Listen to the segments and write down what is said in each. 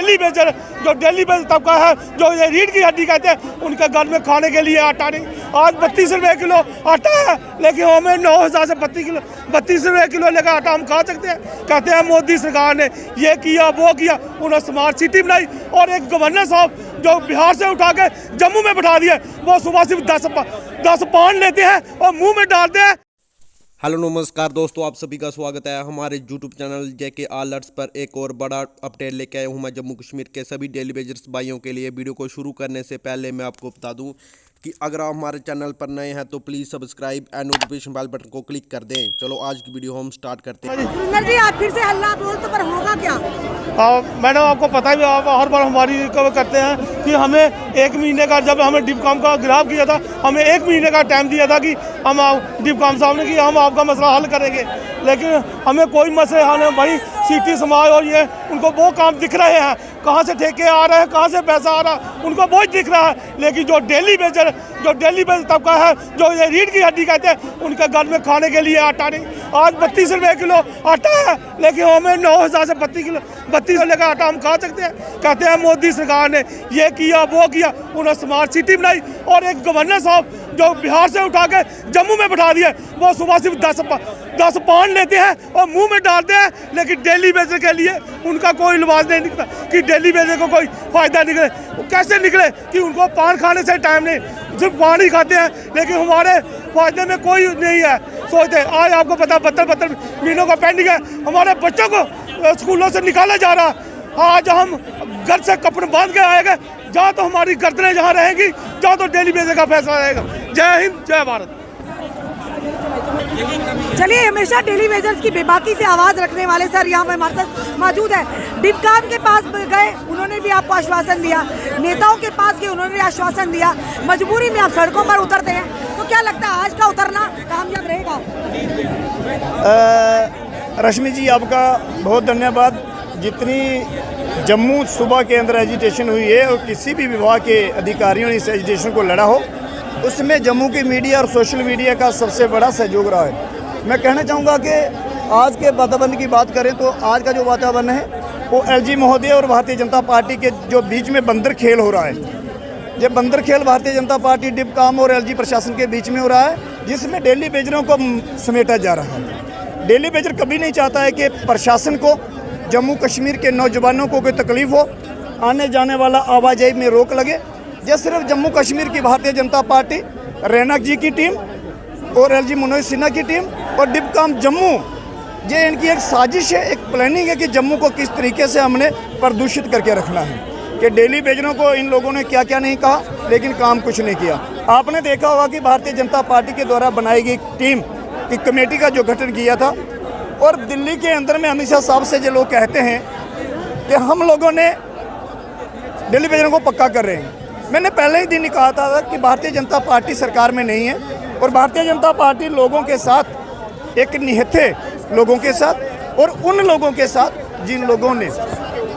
Daily badger जो daily badger तबका है, जो ये रीढ़ की हड्डी कहते हैं, उनके घर में खाने के लिए आटा नहीं। आज 32 रुपये किलो आटा है, लेकिन हमें 9,000 से 32 रुपये किलो लेकर आटा हम खा सकते हैं। कहते हैं मोदी सरकार ने ये किया वो किया, उन्होंने स्मार्ट सिटी बनाई और एक गवर्नर साहब जो बिहार से उठा के जम्मू में बैठा दिया, वो सुबह सिर्फ 10 पान लेते हैं और मुंह में डालते हैं। हेलो नमस्कार दोस्तों, आप सभी का स्वागत है हमारे यूट्यूब चैनल जेके अलर्ट्स पर। एक और बड़ा अपडेट लेके आया हूँ मैं जम्मू कश्मीर के सभी डेली वेजर्स भाइयों के लिए। वीडियो को शुरू करने से पहले मैं आपको बता दूं कि अगर आप हमारे चैनल पर नए हैं तो please subscribe and notification bell button को क्लिक कर दें। चलो आज की वीडियो हम स्टार्ट करते हैं। सुंदर जी, आप फिर से हल्ला बोल तो पर होगा क्या? मैडम आपको पता ही, आप हर बार हमारी कवर करते हैं कि हमें 1 महीने का, जब हमें डिपकॉम का गिराव किया था, हमें 1 महीने का टाइम दिया था कि हम डिपकॉम साहब ने कि हम आपका मसला हल करेंगे, लेकिन हमें कोई मसले हल नहीं। वही सिटी समाज और ये उनको वो काम दिख रहे हैं, कहाँ से ठेके आ रहे हैं, कहाँ से पैसा आ रहा है, उनको वो दिख रहा है। लेकिन जो डेली बेजर तबका है, जो ये रीढ़ की हड्डी कहते हैं, उनके घर में खाने के लिए आटा नहीं। आज 32 रुपये किलो आटा है, लेकिन हमें 9,000 से 32 लेकर आटा हम खा सकते हैं। कहते हैं मोदी सरकार ने ये किया वो किया, उन्होंने स्मार्ट सिटी बनाई और एक गवर्नर साहब जो बिहार से उठा के जम्मू में बैठा दिया, वो सुबह सिर्फ 10 पान लेते हैं और मुंह में डालते हैं। लेकिन डेली बेजर के लिए उनका कोई लिबास नहीं निकलता कि डेली बेजर को कोई फायदा निकले। वो कैसे निकले कि उनको पान खाने से टाइम नहीं, सिर्फ पान ही खाते हैं, लेकिन हमारे फायदे में कोई नहीं है। सोचते आज आपको पता 72 महीनों का पेंडिंग है, हमारे बच्चों को स्कूलों से निकाला जा रहा है। आज हम घर से कपड़े बांध के आएंगे, जहाँ तो हमारी गर्दनें जहाँ रहेंगी, जहाँ तो डेली बेजर का फैसला रहेगा। जय हिंद, जय भारत। चलिए, हमेशा डेली वेजर्स की बेबाकी से आवाज रखने वाले सर यहाँ पे हमारे साथ मौजूद है। डिपकॉम के पास गए, उन्होंने भी आपको आश्वासन दिया, नेताओं के पास गए, उन्होंने भी आश्वासन दिया, मजबूरी में आप सड़कों पर उतरते हैं, तो क्या लगता है आज का उतरना कामयाब रहेगा? रश्मि जी, आपका बहुत धन्यवाद। जितनी जम्मू सूबा के अंदर एजिटेशन हुई है और किसी भी विभाग के अधिकारियों ने इस एजिटेशन को लड़ा हो, उसमें जम्मू की मीडिया और सोशल मीडिया का सबसे बड़ा सहयोग रहा है। मैं कहना चाहूँगा कि आज के वातावरण की बात करें तो आज का जो वातावरण है वो एलजी महोदय और भारतीय जनता पार्टी के जो बीच में बंदर खेल हो रहा है। ये बंदर खेल भारतीय जनता पार्टी, डिपकॉम और एलजी प्रशासन के बीच में हो रहा है, जिसमें डेली बेजरों को समेटा जा रहा है। डेली बेजर कभी नहीं चाहता है कि प्रशासन को, जम्मू कश्मीर के नौजवानों को कोई तकलीफ हो, आने जाने वाला आवाजाही में रोक लगे। ये सिर्फ जम्मू कश्मीर की भारतीय जनता पार्टी, रैना जी की टीम और एलजी मनोज सिन्हा की टीम और डिपकॉम जम्मू, ये इनकी एक साजिश है, एक प्लानिंग है कि जम्मू को किस तरीके से हमने प्रदूषित करके रखना है। कि डेली बेजरों को इन लोगों ने क्या क्या नहीं कहा, लेकिन काम कुछ नहीं किया। आपने देखा होगा कि भारतीय जनता पार्टी के द्वारा बनाई गई टीम की कमेटी का जो गठन किया था, और दिल्ली के अंदर में अमित शाह साहब से जो लोग कहते हैं कि हम लोगों ने डेली बेजरों को पक्का कर रहे हैं। मैंने पहले ही दिन ही कहा था कि भारतीय जनता पार्टी सरकार में नहीं है, और भारतीय जनता पार्टी लोगों के साथ, एक निहत्थे लोगों के साथ, और उन लोगों के साथ जिन लोगों ने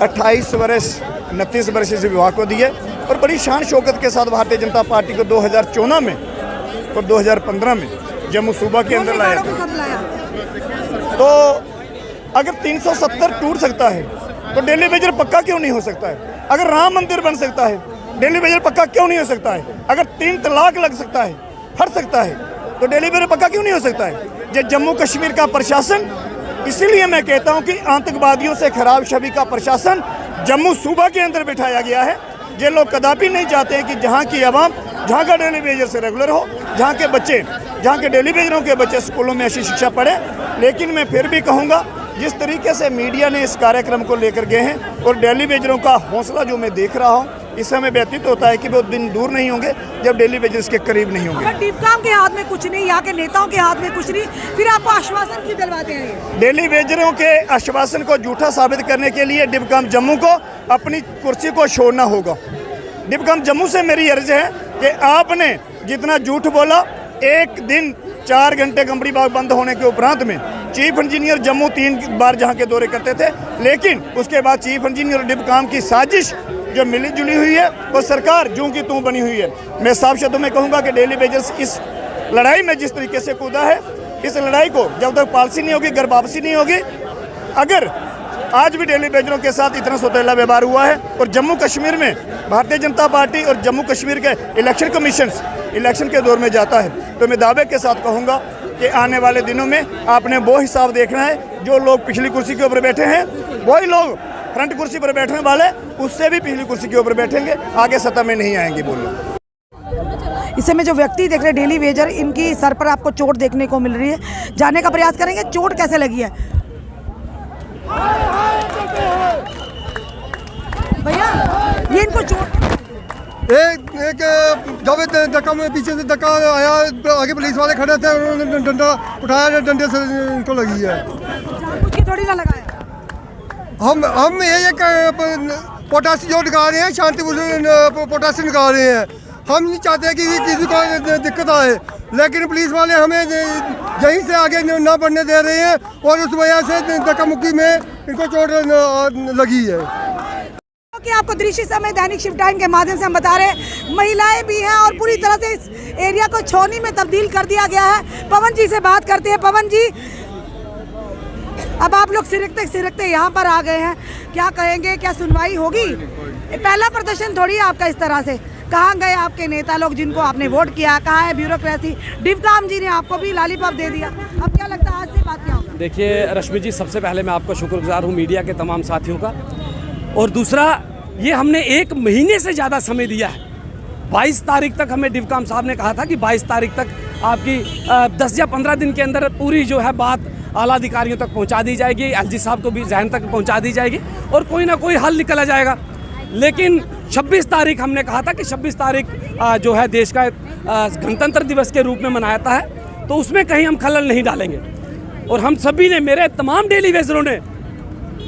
28 वर्ष 29 वर्ष इस विभाग को दिए और बड़ी शान शौकत के साथ भारतीय जनता पार्टी को 2014 में और 2015 में जम्मू सूबा के अंदर लाया था। तो अगर 370 टूट सकता है तो डेली बेजर पक्का क्यों नहीं हो सकता है? अगर राम मंदिर बन सकता है, डेली बेजर पक्का क्यों नहीं हो सकता है? अगर 3 तलाक लग सकता है, हट सकता है, तो डेली बेजर पक्का क्यों नहीं हो सकता है? ये जम्मू कश्मीर का प्रशासन, इसीलिए मैं कहता हूं कि आतंकवादियों से खराब छवि का प्रशासन जम्मू सूबा के अंदर बिठाया गया है। ये लोग कदापि नहीं चाहते हैं कि जहाँ की आवाम, जहाँ का डेली बेजर से रेगुलर हो, जहाँ के बच्चे, जहाँ के डेली बेजरों के बच्चे स्कूलों में ऐसी शिक्षा पढ़े। लेकिन मैं फिर भी कहूँगा, जिस तरीके से मीडिया ने इस कार्यक्रम को लेकर गए हैं और डेली बेजरों का हौसला जो मैं देख रहा हूँ, इस समय व्यतीत होता है कि वो दिन दूर नहीं होंगे जब डेली बेजर्स के करीब नहीं होंगे। डिपकॉम के हाथ में कुछ नहीं, यहाँ के नेताओं के हाथ में कुछ नहीं, फिर आपको आश्वासन क्यों दिलवाते हैं? डेली बेजरों के आश्वासन को झूठा साबित करने के लिए डिपकॉम जम्मू को अपनी कुर्सी को छोड़ना होगा। डिपकॉम जम्मू से मेरी अर्ज है कि आपने जितना झूठ बोला, एक दिन 4 घंटे कंपनी बाग बंद होने के उपरांत में चीफ इंजीनियर जम्मू 3 बार जहां के दौरे करते थे, लेकिन उसके बाद चीफ इंजीनियर और डिपकॉम की साजिश जो मिली जुली हुई है, वो सरकार जूं की तूं बनी हुई है। मैं साफ शब्दों में कहूँगा कि डेली बेजर्स इस लड़ाई में जिस तरीके से कूदा है, इस लड़ाई को जब तक पॉलिसी नहीं होगी, घर वापसी नहीं होगी, अगर आज भी डेली बेजरों के साथ इतना सौतेला व्यवहार हुआ है। और जम्मू कश्मीर में भारतीय जनता पार्टी और जम्मू कश्मीर के इलेक्शन कमीशन इलेक्शन के दौर में जाता है, तो मैं दावे के साथ कहूँगा कि आने वाले दिनों में आपने वो हिसाब देखना है। जो लोग पिछली कुर्सी के ऊपर बैठे हैं वही लोग फ्रंट कुर्सी पर बैठने वाले उससे भी पिछली कुर्सी के ऊपर बैठेंगे, आगे सत्ता में नहीं आएंगे। बोलो इस समय जो व्यक्ति देख रहे हैं डेली वेजर, इनकी सर पर आपको चोट देखने को मिल रही है। जानने का प्रयास करेंगे चोट कैसे लगी है। भैया ये इनको चोट एक जब धक्का में पीछे से धक्का आया, आगे पुलिस वाले खड़े थे, उन्होंने डंडा उठाया, डंडे से इनको लगी है। कुछ थोड़ी ना लगाया। हम ये पोटासी जो निकाल रहे हैं, शांतिपूर्ण पोटासी निकाल रहे हैं। हम नहीं चाहते कि किसी को दिक्कत आए, लेकिन पुलिस वाले हमें यहीं से आगे ना बढ़ने दे रहे हैं और उस वजह से धक्का मुक्की में इनको चोट लगी है। कि आपको दृश्य समय दैनिक शिफ्ट टाइम के माध्यम से हम बता रहे हैं, महिलाएं भी हैं और पूरी तरह से इस एरिया को छावनी में तब्दील कर दिया गया है। पवन जी से बात करते हैं। पवन जी, अब आप लोग सिरकते सिरकते यहाँ पर आ गए हैं, क्या कहेंगे, क्या सुनवाई होगी? पहला प्रदर्शन थोड़ी है आपका इस तरह से। कहाँ गए आपके नेता लोग जिनको आपने वोट किया? कहाँ है ब्यूरोक्रेसी? डिवकाम जी ने आपको भी लॉलीपॉप दे दिया। अब क्या लगता है आज से बात क्या होगा? देखिए रश्मि जी, सबसे पहले मैं आपका शुक्रगुजार हूँ मीडिया के तमाम साथियों का, और दूसरा ये हमने 1 महीने से ज़्यादा समय दिया है। 22 तारीख तक हमें डिवकाम साहब ने कहा था कि 22 तारीख तक आपकी 10 या 15 दिन के अंदर पूरी जो है बात आला अधिकारियों तक पहुंचा दी जाएगी, एलजी साहब को भी जहन तक पहुंचा दी जाएगी और कोई ना कोई हल निकला जाएगा। लेकिन 26 तारीख हमने कहा था कि 26 तारीख जो है देश का गणतंत्र दिवस के रूप में मनाता है, तो उसमें कहीं हम खलल नहीं डालेंगे। और हम सभी ने, मेरे तमाम डेली वेजरों ने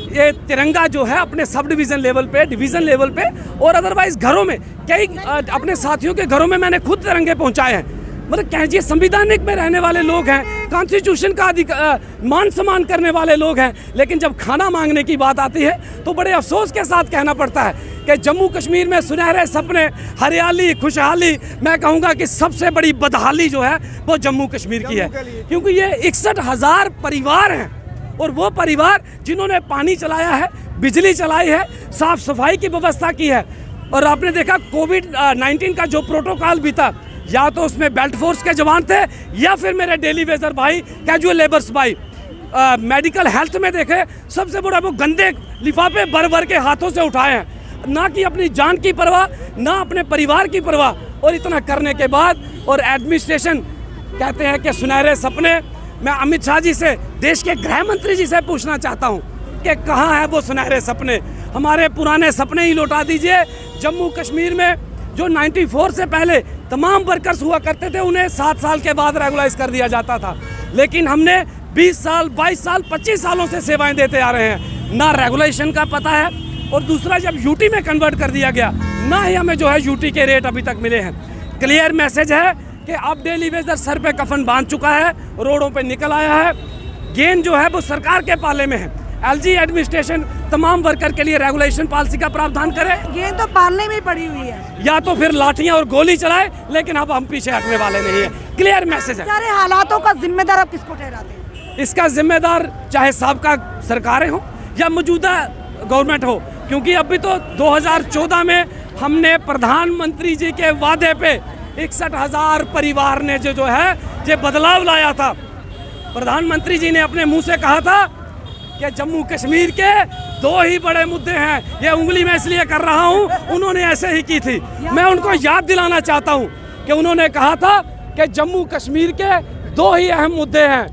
ये तिरंगा जो है अपने सब डिवीज़न लेवल पे, डिवीज़न लेवल पे और अदरवाइज़ घरों में, कई अपने साथियों के घरों में मैंने खुद तिरंगे पहुंचाए हैं। मतलब कहिए संविधानिक में रहने वाले लोग हैं, कॉन्स्टिट्यूशन का मान सम्मान करने वाले लोग हैं, लेकिन जब खाना मांगने की बात आती है तो बड़े अफसोस के साथ कहना पड़ता है कि जम्मू कश्मीर में सुनहरे सपने, हरियाली, खुशहाली, मैं कहूँगा कि सबसे बड़ी बदहाली जो है वो जम्मू कश्मीर की है। क्योंकि ये 61,000 परिवार हैं और वो परिवार जिन्होंने पानी चलाया है, बिजली चलाई है, साफ सफाई की व्यवस्था की है। और आपने देखा कोविड-19 का जो प्रोटोकॉल भी था, या तो उसमें बेल्ट फोर्स के जवान थे या फिर मेरे डेली वेजर भाई, कैजुअल लेबर्स भाई। मेडिकल हेल्थ में देखे सबसे बड़ा वो गंदे लिफाफे भर भर के हाथों से उठाए हैं, ना कि अपनी जान की परवाह, ना अपने परिवार की परवाह। और इतना करने के बाद और एडमिनिस्ट्रेशन कहते हैं कि सुनहरे सपने। मैं अमित शाह जी से, देश के गृह मंत्री जी से पूछना चाहता हूँ कि कहाँ है वो सुनहरे सपने? हमारे पुराने सपने ही लौटा दीजिए। जम्मू कश्मीर में जो 94 से पहले तमाम वर्कर्स हुआ करते थे, उन्हें 7 साल के बाद रेगुलाइज कर दिया जाता था, लेकिन हमने 20 साल, 22 साल, 25 सालों से सेवाएं देते आ रहे हैं। ना रेगुलेशन का पता है, और दूसरा जब यूटी में कन्वर्ट कर दिया गया, ना ही हमें जो है यूटी के रेट अभी तक मिले हैं। क्लियर मैसेज है कि अब डेली वेजर सर पे कफन बांध चुका है, रोडों पे निकल आया है। गेंद जो है वो सरकार के पाले में है। एलजी एडमिनिस्ट्रेशन तमाम वर्कर के लिए रेगुलेशन पॉलिसी का प्रावधान करे। गेंद तो पालने में ही पड़ी हुई है, या तो फिर लाठियां और गोली चलाए, लेकिन अब हम पीछे हटने वाले नहीं है। क्लियर मैसेज है। सारे हालातों का जिम्मेदार आप किसको ठहराते हैं? इसका जिम्मेदार चाहे साबका सरकारें हो या मौजूदा गवर्नमेंट हो, क्योंकि अभी तो 2014 में हमने प्रधानमंत्री जी के वादे पे 61,000 परिवार ने जो है ये बदलाव लाया था। प्रधानमंत्री जी ने अपने मुंह से कहा था कि जम्मू कश्मीर के 2 ही बड़े मुद्दे हैं। ये उंगली मैं इसलिए कर रहा हूँ, उन्होंने ऐसे ही की थी। मैं उनको याद दिलाना चाहता हूँ कि उन्होंने कहा था कि जम्मू कश्मीर के 2 ही अहम मुद्दे हैं,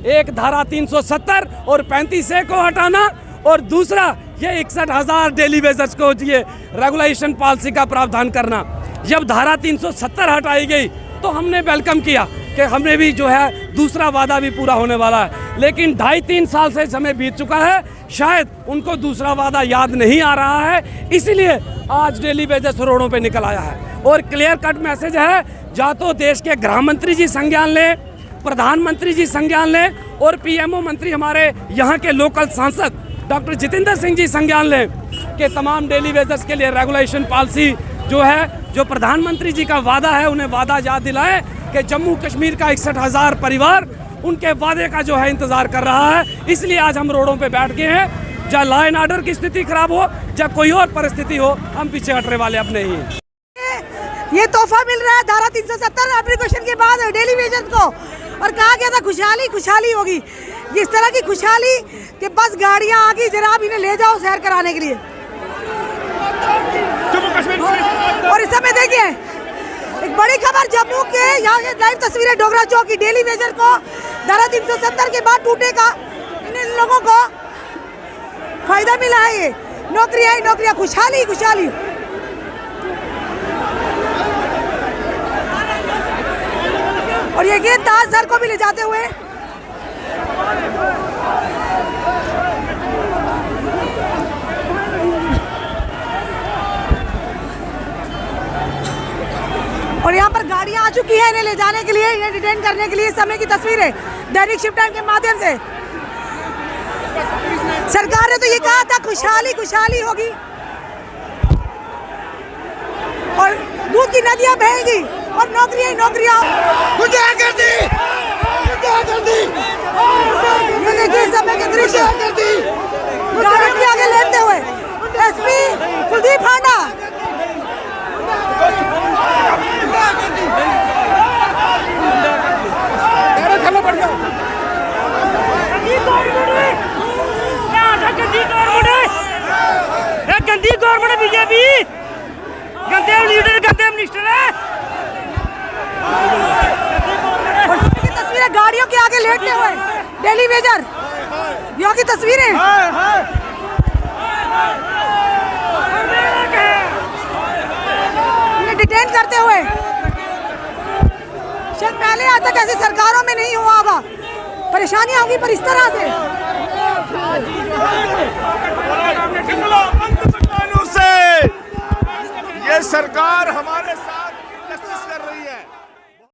एक धारा 370 और 35A को हटाना, और दूसरा ये 61,000 डेली वेजर्स को ये रेगुलेशन पॉलिसी का प्रावधान करना। जब धारा 370 हटाई गई तो हमने वेलकम किया कि हमने भी जो है दूसरा वादा भी पूरा होने वाला है, लेकिन 2.5-3 साल से समय बीत चुका है, शायद उनको दूसरा वादा याद नहीं आ रहा है, इसलिए आज डेली वेजर्स रोडों पे निकल आया है। और क्लियर कट मैसेज है, या तो देश के गृह मंत्री जी संज्ञान लें, प्रधानमंत्री जी संज्ञान लें, और पीएमओ मंत्री हमारे यहाँ के लोकल सांसद डॉक्टर जितेंद्र सिंह जी संज्ञान लें कि तमाम डेली वेजर्स के लिए रेगुलेशन पॉलिसी जो है, जो प्रधानमंत्री जी का वादा है, उन्हें वादा याद दिलाएं कि जम्मू कश्मीर का 61,000 परिवार उनके वादे का जो है इंतज़ार कर रहा है। इसलिए आज हम रोडों पे बैठ गए हैं। चाहे लॉ एंड ऑर्डर की स्थिति खराब हो, चाहे कोई और परिस्थिति हो, हम पीछे हटने वाले अब नहीं हैं। ये तोहफा मिल रहा है धारा 370 एप्लीकेशन के बाद डेली वेजर्स को, और कहा गया था खुशहाली खुशहाली होगी। जिस तरह की खुशहाली कि बस गाड़ियां आ गई, जरा आप इन्हें ले जाओ सैर कराने के लिए। और इस समय देखिए एक बड़ी खबर जम्मू के, यहाँ से लाइव तस्वीरें डोगरा चौक की। डेली वेजर को धारा 370 के बाद टूटेगा, इन लोगों को फायदा मिला है। ये नौकरियां ही नौकरियां, खुशहाली खुशहाली। और ये ताज सर को भी ले जाते हुए और यहाँ पर गाड़ियां आ चुकी है इन्हें ले जाने के लिए, इन्हें डिटेन करने के लिए। समय की तस्वीरें दैनिक शिफ्ट टाइम के माध्यम से। सरकार ने तो ये कहा था खुशहाली खुशहाली होगी और दूध की नदियां बहेंगी और नौकरियां ही नौकरियां। ये देखिए समय के दृश्य गाड़ी के आगे लेते हुए एसपी कुलदीप हांडा। गंदी गवर्नमेंट बीजेपी, गंदे लीडर, गंदे मिनिस्टर है। तस्वीरें गाड़ियों के आगे लेटते हुए डेली वेजर, यहाँ की तस्वीरें डिटेन करते हुए। शायद पहले आज तक ऐसी सरकारों में नहीं हुआ होगा, परेशानियां होगी, पर इस तरह से ये सरकार हमारे साथ